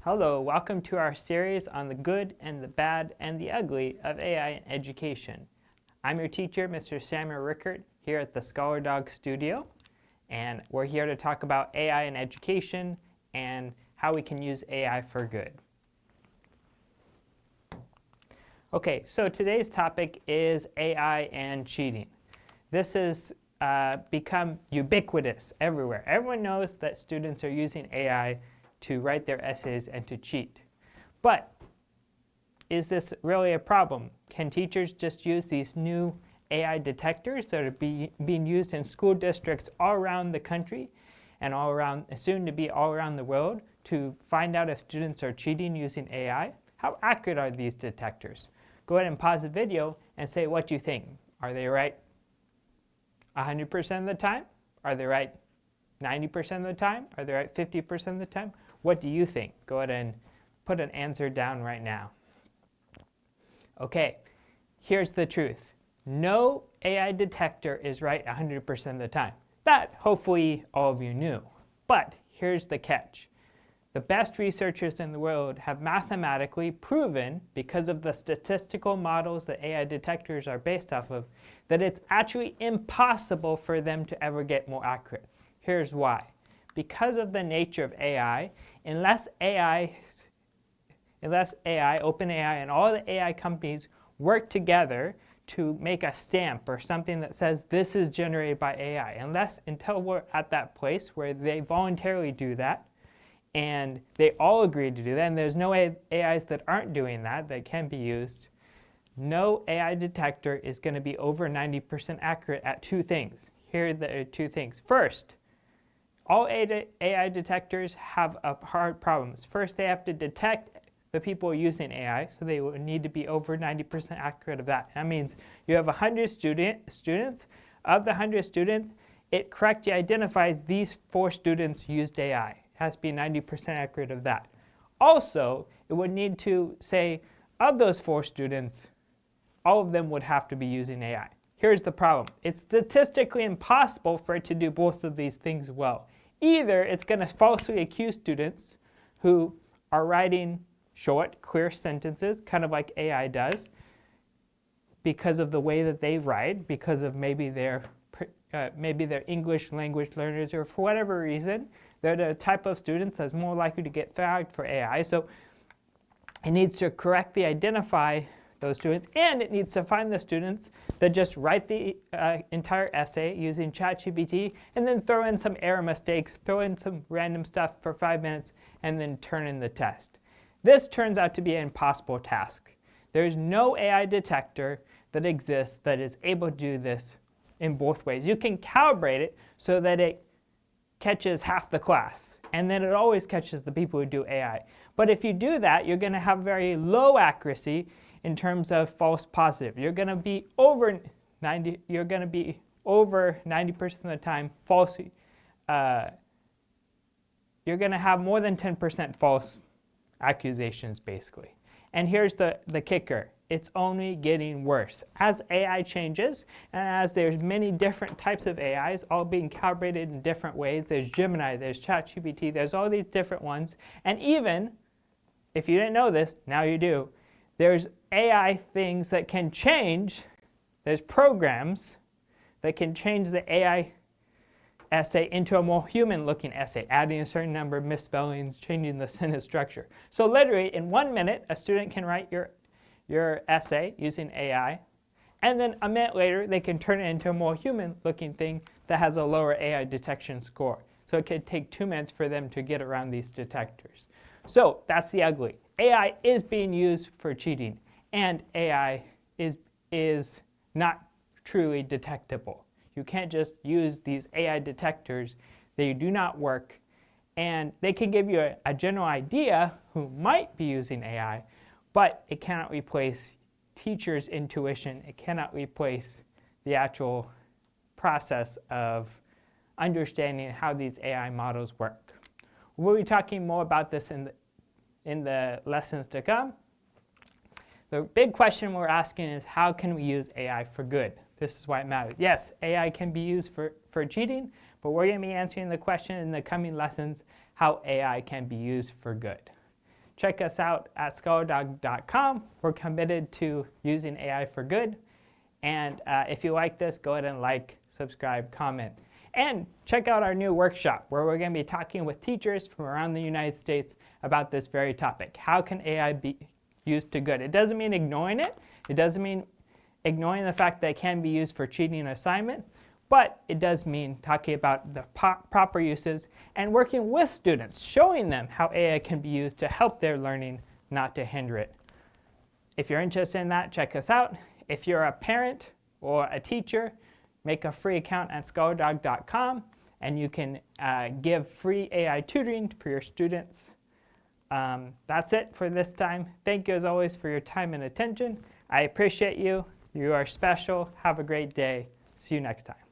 Hello, welcome to our series on the good and the bad and the ugly of AI in education. I'm your teacher, Mr. Samuel Rickert, here at the Scholar Dog Studio, and we're here to talk about AI in education and how we can use AI for good. Okay, so today's topic is AI and cheating. This has become ubiquitous everywhere. Everyone knows that students are using AI to write their essays and to cheat. But is this really a problem? Can teachers just use these new AI detectors that are being used in school districts all around the country and soon to be all around the world to find out if students are cheating using AI? How accurate are these detectors? Go ahead and pause the video and say what you think. Are they right 100% of the time? Are they right 90% of the time? Are they right 50% of the time? What do you think? Go ahead and put an answer down right now. Okay, here's the truth. No AI detector is right 100% of the time. That, hopefully, all of you knew. But here's the catch. The best researchers in the world have mathematically proven, because of the statistical models that AI detectors are based off of, that it's actually impossible for them to ever get more accurate. Here's why. Because of the nature of AI, unless OpenAI, OpenAI, and all the AI companies work together to make a stamp or something that says this is generated by AI, until we're at that place where they voluntarily do that, and they all agree to do that, and there's no AIs that aren't doing that can be used, no AI detector is going to be over 90% accurate at two things. Here are the two things. First, all AI detectors have hard problems. First, they have to detect the people using AI, so they would need to be over 90% accurate of that. That means you have 100 students. Of the 100 students, it correctly identifies these 4 students used AI. It has to be 90% accurate of that. Also, it would need to say, of those 4 students, all of them would have to be using AI. Here's the problem. It's statistically impossible for it to do both of these things well. Either it's going to falsely accuse students who are writing short, clear sentences, kind of like AI does, because of the way that they write, because of maybe they're English language learners, or for whatever reason, they're the type of students that's more likely to get flagged for AI. So it needs to correctly identify those students, and it needs to find the students that just write the entire essay using ChatGPT and then throw in some error mistakes, throw in some random stuff for 5 minutes, and then turn in the test. This turns out to be an impossible task. There's no AI detector that exists that is able to do this in both ways. You can calibrate it so that it catches half the class, and then it always catches the people who do AI. But if you do that, you're going to have very low accuracy in terms of false positive. You're going to be over 90%. You're going to be over 90% of the time falsely. You're going to have more than 10% false accusations, basically. And here's the kicker. It's only getting worse. As AI changes, and as there's many different types of AIs, all being calibrated in different ways, there's Gemini, there's ChatGPT, there's all these different ones, and even, if you didn't know this, now you do, there's AI things that can change, there's programs that can change the AI essay into a more human-looking essay, adding a certain number of misspellings, changing the sentence structure. So literally, in 1 minute, a student can write your essay using AI, and then a minute later, they can turn it into a more human-looking thing that has a lower AI detection score. So it could take 2 minutes for them to get around these detectors. So that's the ugly. AI is being used for cheating, and AI is not truly detectable. You can't just use these AI detectors. They do not work, and they can give you a general idea who might be using AI, but it cannot replace teachers' intuition. It cannot replace the actual process of understanding how these AI models work. We'll be talking more about this in the lessons to come. The big question we're asking is, how can we use AI for good? This is why it matters. Yes, AI can be used for cheating, but we're going to be answering the question in the coming lessons how AI can be used for good. check us out at scholardog.com. We're committed to using AI for good. And if you like this, go ahead and like, subscribe, comment. And check out our new workshop where we're going to be talking with teachers from around the United States about this very topic. How can AI be used to good? It doesn't mean ignoring it. It doesn't mean ignoring the fact that it can be used for cheating an assignment. But it does mean talking about the proper uses and working with students, showing them how AI can be used to help their learning, not to hinder it. If you're interested in that, check us out. If you're a parent or a teacher, make a free account at scholardog.com, and you can give free AI tutoring for your students. That's it for this time. Thank you, as always, for your time and attention. I appreciate you. You are special. Have a great day. See you next time.